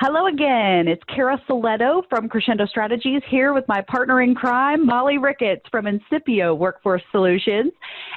Hello again. It's Cara Silletto from Crescendo Strategies here with my partner in crime, Molly Ricketts from Incipio Workforce Solutions.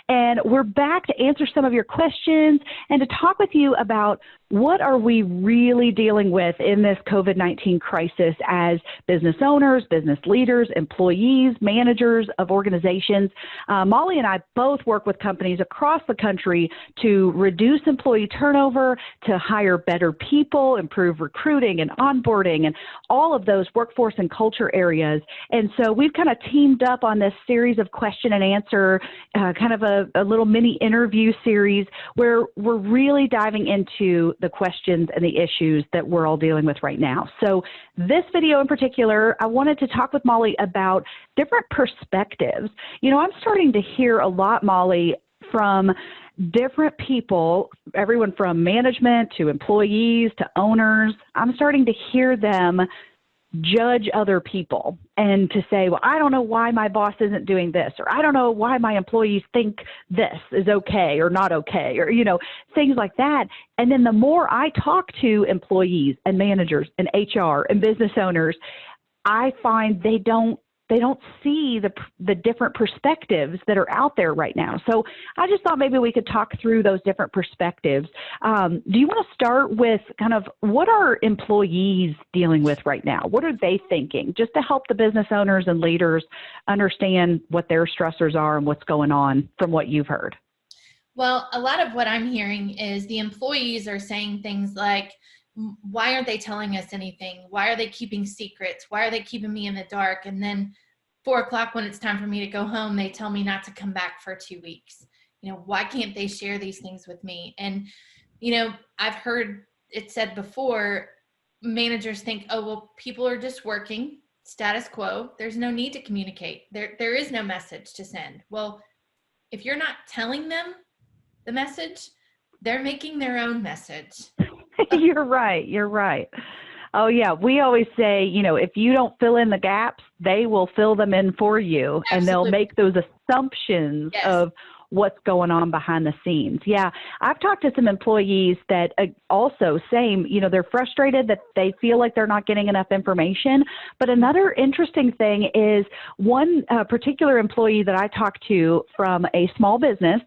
And we're back to answer some of your questions and to talk with you about what are we really dealing with in this COVID-19 crisis as business owners, business leaders, employees, managers of organizations. Molly and I both work with companies across the country to reduce employee turnover, to hire better people, improve recruiting and onboarding, and all of those workforce and culture areas. And so we've kind of teamed up on this series of question and answer, kind of a little mini interview series where we're really diving into the questions and the issues that we're all dealing with right now. So this video in particular, I wanted to talk with Molly about different perspectives. You know, I'm starting to hear a lot, Molly, from different people, everyone from management to employees to owners. I'm starting to hear them judge other people and to say, well, I don't know why my boss isn't doing this, or I don't know why my employees think this is okay or not okay, or, you know, things like that. And then the more I talk to employees and managers and HR and business owners, I find they don't see the different perspectives that are out there right now. So I just thought maybe we could talk through those different perspectives. Do you want to start with kind of what are employees dealing with right now? What are they thinking? Just to help the business owners and leaders understand what their stressors are and what's going on from what you've heard. Well, a lot of what I'm hearing is the employees are saying things like, why aren't they telling us anything? Why are they keeping secrets? Why are they keeping me in the dark? And then 4 o'clock when it's time for me to go home, they tell me not to come back for 2 weeks. You know, why can't they share these things with me? And, you know, I've heard it said before, managers think, oh, well, people are just working, status quo. There's no need to communicate. There is no message to send. Well, if you're not telling them the message, they're making their own message. You're right. You're right. Oh, yeah. We always say, you know, if you don't fill in the gaps, they will fill them in for you. Absolutely. And they'll make those assumptions Yes. of what's going on behind the scenes. Yeah. I've talked to some employees that also same, you know, they're frustrated that they feel like they're not getting enough information. But another interesting thing is one particular employee that I talked to from a small business,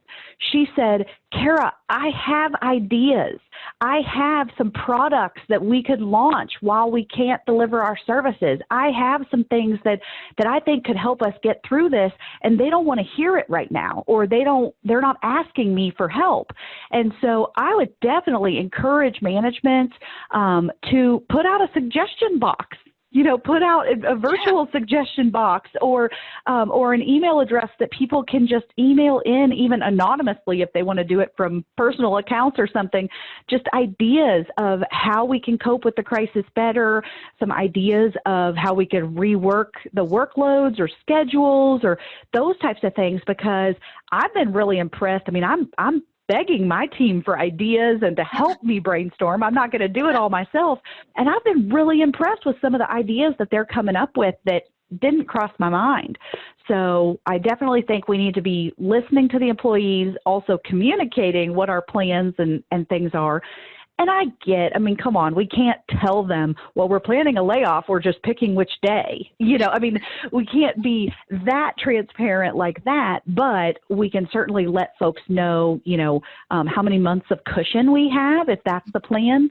she said, Cara, I have ideas. I have some products that we could launch while we can't deliver our services. I have some things that I think could help us get through this, and they don't want to hear it right now, or they're not asking me for help. And so I would definitely encourage management to put out a suggestion box. You know, put out a virtual suggestion box or an email address that people can just email in, even anonymously if they want to do it from personal accounts or something, just ideas of how we can cope with the crisis better, some ideas of how we could rework the workloads or schedules or those types of things, because I've been really impressed. I mean, I'm begging my team for ideas and to help me brainstorm. I'm not going to do it all myself. And I've been really impressed with some of the ideas that they're coming up with that didn't cross my mind. So I definitely think we need to be listening to the employees, also communicating what our plans and things are. And I mean, come on, we can't tell them, well, we're planning a layoff, we're just picking which day. You know, I mean, we can't be that transparent like that, but we can certainly let folks know, you know, how many months of cushion we have, if that's the plan.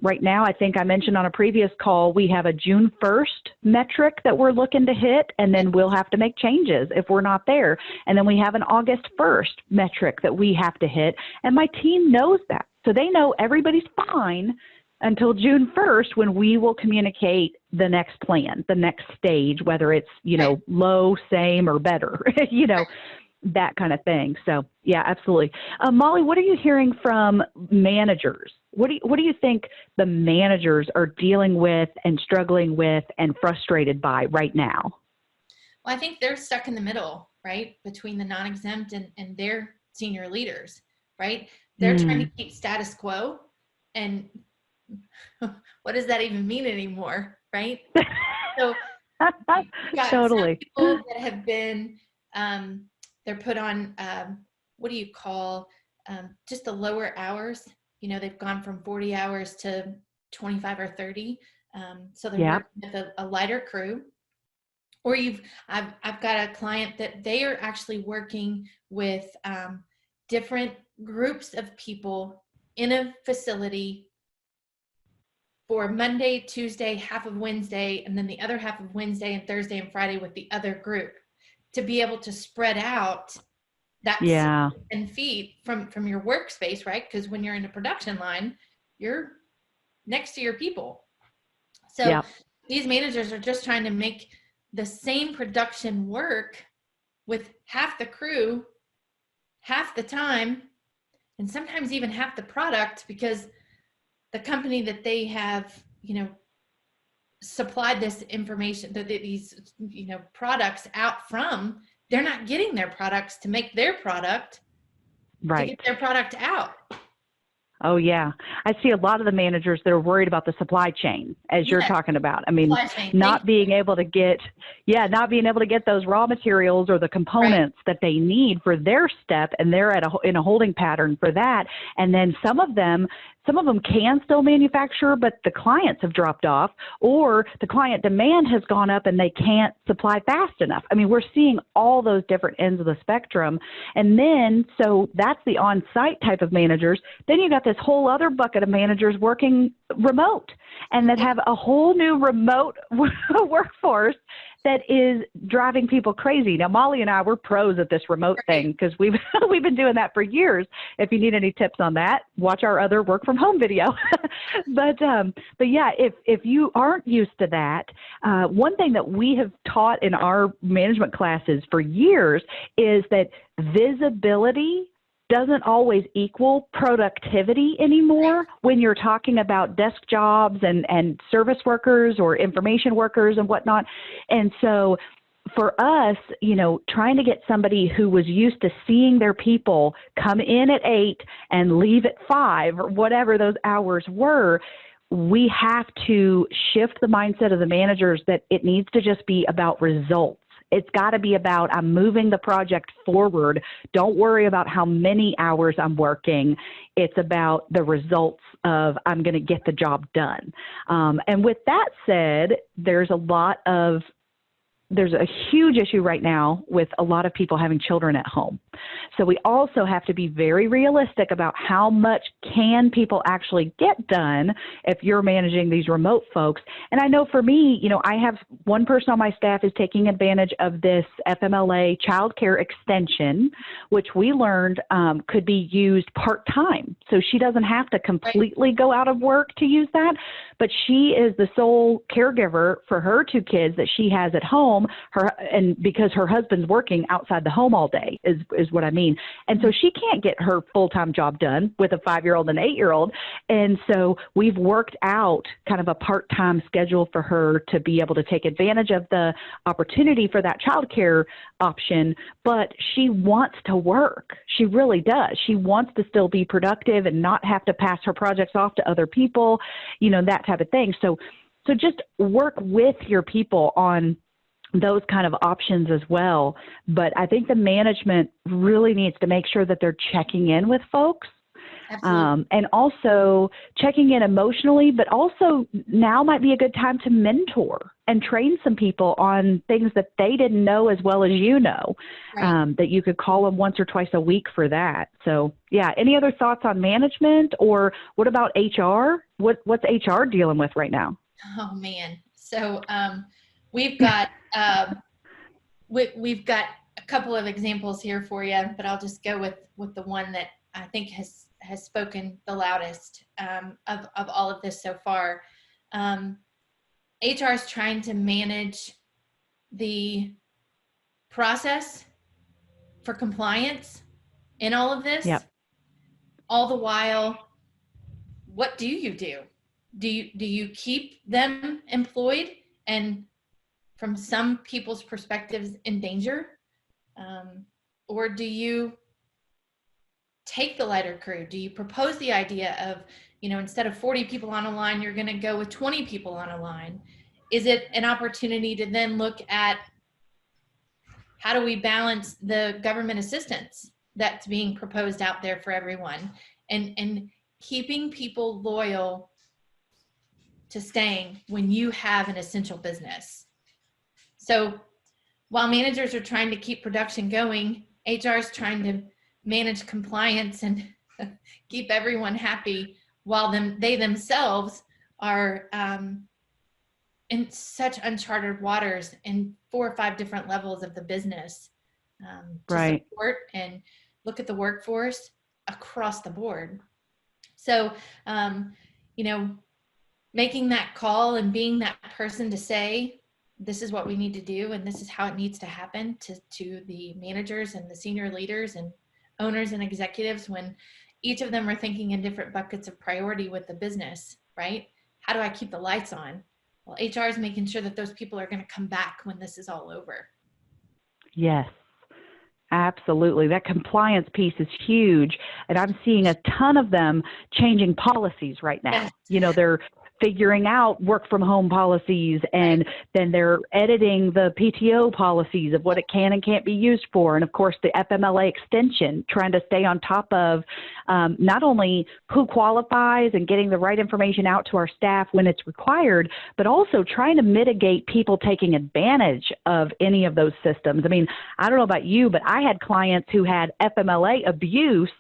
Right now, I think I mentioned on a previous call, we have a June 1st metric that we're looking to hit, and then we'll have to make changes if we're not there. And then we have an August 1st metric that we have to hit, and my team knows that. So they know everybody's fine until June 1st, when we will communicate the next plan, the next stage, whether it's, you know, low, same, or better, you know, that kind of thing. So, yeah, absolutely. Molly, what are you hearing from managers? What do you think the managers are dealing with and struggling with and frustrated by right now? Well, I think they're stuck in the middle, right, between the non-exempt and their senior leaders, right? They're trying to keep status quo, and what does that even mean anymore, right? So you've got Totally. some people that have been, they're put on, what do you call, just the lower hours? You know, they've gone from 40 hours to 25 or 30. So they're Yeah. working with a lighter crew. Or I've got a client that they are actually working with different groups of people in a facility for Monday, Tuesday, half of Wednesday, and then the other half of Wednesday and Thursday and Friday with the other group, to be able to spread out that Yeah. 10 feet from your workspace, right? Because when you're in a production line, you're next to your people. So Yeah. these managers are just trying to make the same production work with half the crew, half the time, and sometimes even half the product, because the company that they have, supplied this information, these, products out from, they're not getting their products to make their product, to Right. get their product out. Oh, yeah. I see a lot of the managers that are worried about the supply chain, as you're Yes, talking about. I mean, supply chain. not being able to get those raw materials or the Right. components that they need for their step, and they're in a holding pattern for that. And then some of them can still manufacture, but the clients have dropped off, or the client demand has gone up and they can't supply fast enough. I mean, we're seeing all those different ends of the spectrum. And then, so that's the on-site type of managers. Then you got this whole other bucket of managers working remote, and that have a whole new remote workforce that is driving people crazy. Now, Molly and I, we're pros at this remote thing because we've been doing that for years. If you need any tips on that, watch our other work from home video. but yeah, if you aren't used to that, one thing that we have taught in our management classes for years is that visibility doesn't always equal productivity anymore when you're talking about desk jobs and service workers or information workers and whatnot. And so for us, trying to get somebody who was used to seeing their people come in at 8 and leave at 5 or whatever those hours were, we have to shift the mindset of the managers that it needs to just be about results. It's got to be about, I'm moving the project forward. Don't worry about how many hours I'm working. It's about the results of, I'm going to get the job done. And with that said, there's a huge issue right now with a lot of people having children at home. So we also have to be very realistic about how much can people actually get done if you're managing these remote folks. And I know for me, I have one person on my staff is taking advantage of this FMLA childcare extension, which we learned could be used part-time. So she doesn't have to completely go out of work to use that, but she is the sole caregiver for her 2 kids that she has at home. And because her husband's working outside the home all day is what I mean. And so she can't get her full-time job done with a 5-year-old and 8-year-old. And so we've worked out kind of a part-time schedule for her to be able to take advantage of the opportunity for that childcare option. But she wants to work. She really does. She wants to still be productive and not have to pass her projects off to other people, that type of thing. So just work with your people on those kind of options as well. But I think the management really needs to make sure that they're checking in with folks. And also checking in emotionally, but also now might be a good time to mentor and train some people on things that they didn't know as well as that you could call them once or twice a week for that. So yeah, any other thoughts on management, or what about HR? What's HR dealing with right now? Oh man. So we've got we've got a couple of examples here for you, but I'll just go with the one that I think has spoken the loudest of all of this so far. HR is trying to manage the process for compliance in all of this. Yep. All the while, what do you do? Do you keep them employed and, from some people's perspectives, in danger? Or do you take the lighter crew? Do you propose the idea of, instead of 40 people on a line, you're going to go with 20 people on a line? Is it an opportunity to then look at how do we balance the government assistance that's being proposed out there for everyone, and keeping people loyal to staying when you have an essential business. So while managers are trying to keep production going, HR is trying to manage compliance and keep everyone happy while they themselves are in such uncharted waters in 4 or 5 different levels of the business to Right. support and look at the workforce across the board. So, you know, making that call and being that person to say, this is what we need to do and this is how it needs to happen to the managers and the senior leaders and owners and executives, when each of them are thinking in different buckets of priority with the business, right? How do I keep the lights on? Well, HR is making sure that those people are going to come back when this is all over. Yes. Absolutely. That compliance piece is huge. And I'm seeing a ton of them changing policies right now. Yes. You know, they're figuring out work from home policies, and then they're editing the PTO policies of what it can and can't be used for. And of course, the FMLA extension, trying to stay on top of not only who qualifies and getting the right information out to our staff when it's required, but also trying to mitigate people taking advantage of any of those systems. I mean, I don't know about you, but I had clients who had FMLA abuse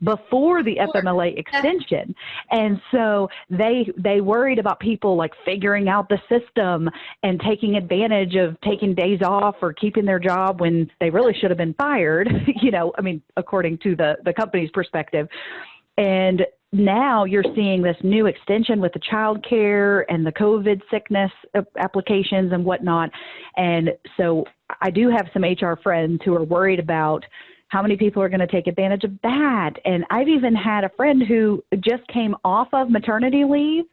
before the FMLA extension. And so they worried about people like figuring out the system and taking advantage of taking days off or keeping their job when they really should have been fired, you know, I mean, according to the company's perspective. And now you're seeing this new extension with the child care and the COVID sickness applications and whatnot. And so I do have some HR friends who are worried about how many people are going to take advantage of that. And I've even had a friend who just came off of maternity leave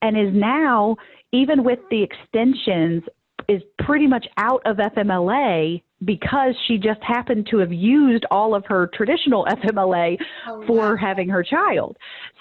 and is now, even with the extensions, is pretty much out of FMLA because she just happened to have used all of her traditional FMLA for having her child.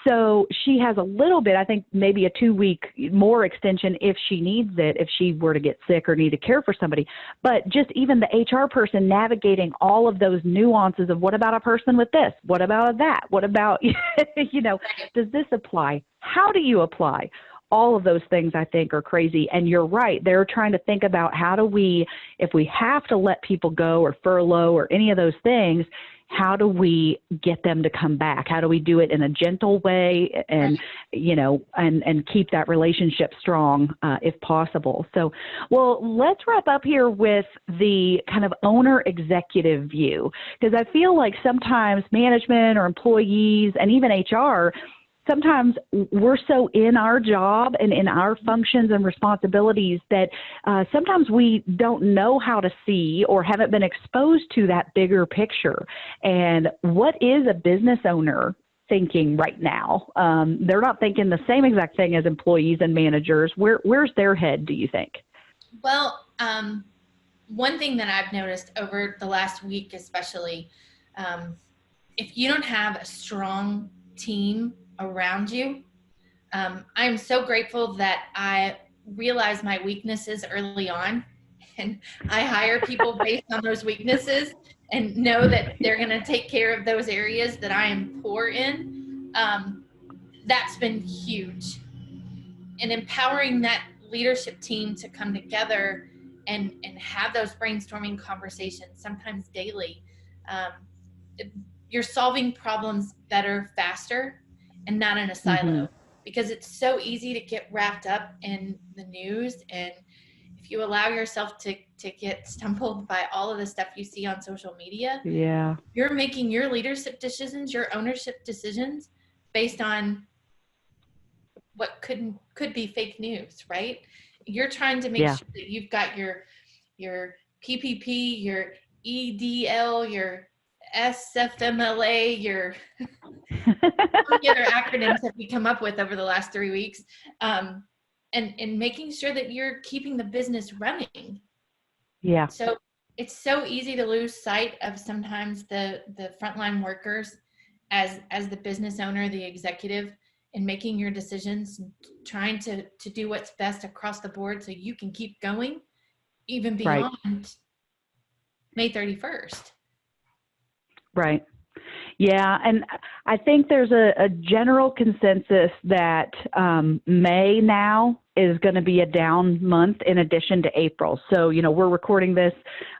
So she has a little bit, I think maybe a 2-week more extension if she needs it, if she were to get sick or need to care for somebody. But just even the HR person navigating all of those nuances of what about a person with this? What about that? What about, you know, does this apply? How do you apply? All of those things I think are crazy. And you're right. They're trying to think about how do we, if we have to let people go or furlough or any of those things, how do we get them to come back? How do we do it in a gentle way and, you know, and keep that relationship strong if possible? So, well, let's wrap up here with the kind of owner executive view, because I feel like sometimes management or employees and even HR, sometimes we're so in our job and in our functions and responsibilities that sometimes we don't know how to see or haven't been exposed to that bigger picture. And what is a business owner thinking right now? They're not thinking the same exact thing as employees and managers. Where's their head, do you think? Well, one thing that I've noticed over the last week, especially, if you don't have a strong team around you. I'm so grateful that I realized my weaknesses early on, and I hire people based on those weaknesses and know that they're going to take care of those areas that I am poor in. That's been huge. And empowering that leadership team to come together and have those brainstorming conversations, sometimes daily. You're solving problems better, faster, and not in a silo, because it's so easy to get wrapped up in the news. And if you allow yourself to get stumbled by all of the stuff you see on social media, you're making your leadership decisions, your ownership decisions based on what could be fake news, right? You're trying to make sure that you've got your PPP, your EDL, your SFMLA, your the other acronyms that we come up with over the last 3 weeks, and making sure that you're keeping the business running. Yeah. So it's so easy to lose sight of sometimes the frontline workers as the business owner, the executive, and making your decisions, trying to do what's best across the board so you can keep going even beyond May 31st. Right. Yeah, and I think there's a general consensus that May now is going to be a down month in addition to April. So, we're recording this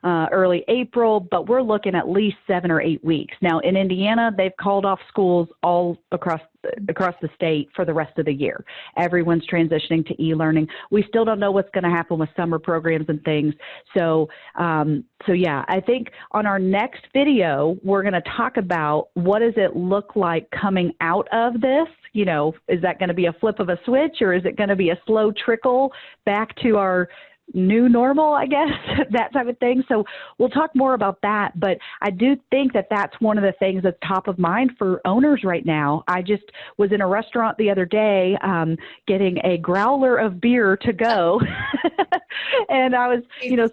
early April, but we're looking at least 7 or 8 weeks. Now, in Indiana, they've called off schools all across the state for the rest of the year. Everyone's transitioning to e-learning. We still don't know what's going to happen with summer programs and things. So yeah, I think on our next video, we're going to talk about what does it look like coming out of this. Is that going to be a flip of a switch, or is it going to be a slow trickle back to our new normal, I guess, that type of thing. So we'll talk more about that. But I do think that that's one of the things that's top of mind for owners right now. I just was in a restaurant the other day getting a growler of beer to go. And I was,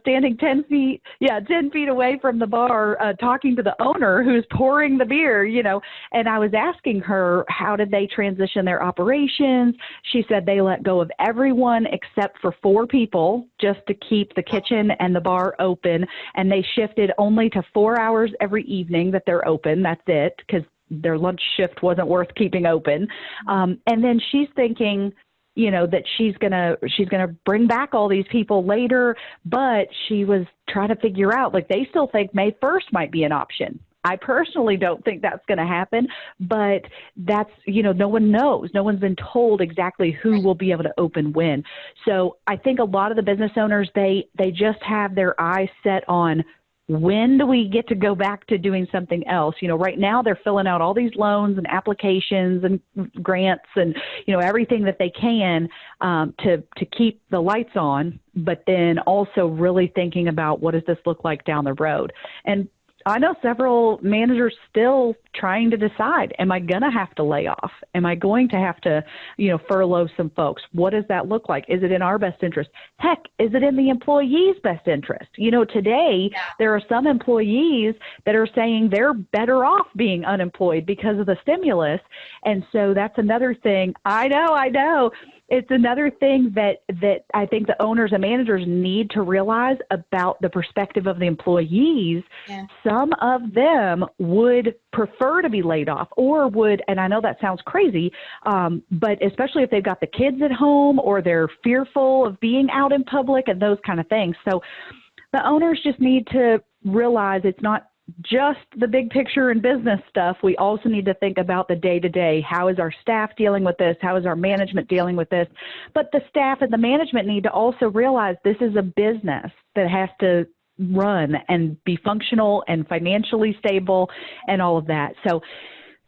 standing 10 feet away from the bar talking to the owner who's pouring the beer, and I was asking her, how did they transition their operations? She said they let go of everyone except for 4 people just to keep the kitchen and the bar open. And they shifted only to 4 hours every evening that they're open. That's it, because their lunch shift wasn't worth keeping open. And then she's thinking, that she's gonna bring back all these people later, but she was trying to figure out, like, they still think May 1st might be an option. I personally don't think that's going to happen, but that's, no one knows. No one's been told exactly who will be able to open when. So I think a lot of the business owners, they just have their eyes set on, when do we get to go back to doing something else? Right now they're filling out all these loans and applications and grants and, everything that they can to keep the lights on, but then also really thinking about, what does this look like down the road? And I know several managers still trying to decide, am I going to have to lay off? Am I going to have to, furlough some folks? What does that look like? Is it in our best interest? Heck, is it in the employee's best interest? Today there are some employees that are saying they're better off being unemployed because of the stimulus. And so that's another thing. I know. It's another thing that I think the owners and managers need to realize about the perspective of the employees. Yeah. Some of them would prefer to be laid off, or would, and I know that sounds crazy, but especially if they've got the kids at home or they're fearful of being out in public and those kind of things. So the owners just need to realize it's not just the big picture and business stuff. We also need to think about the day-to-day. How is our staff dealing with this? How is our management dealing with this? But the staff and the management need to also realize this is a business that has to run and be functional and financially stable and all of that. So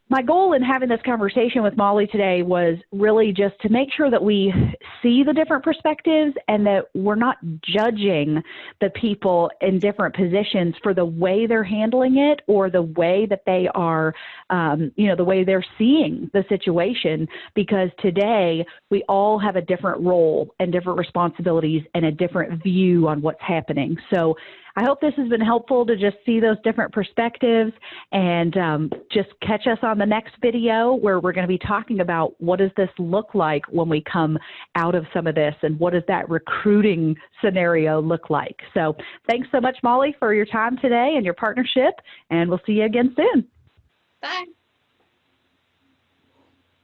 my goal in having this conversation with Molly today was really just to make sure that we see the different perspectives and that we're not judging the people in different positions for the way they're handling it or the way that they are, the way they're seeing the situation, because today we all have a different role and different responsibilities and a different view on what's happening. So I hope this has been helpful to just see those different perspectives, and just catch us on the next video where we're going to be talking about what does this look like when we come out of some of this, and what does that recruiting scenario look like. So thanks so much, Molly, for your time today and your partnership, and we'll see you again soon. Bye.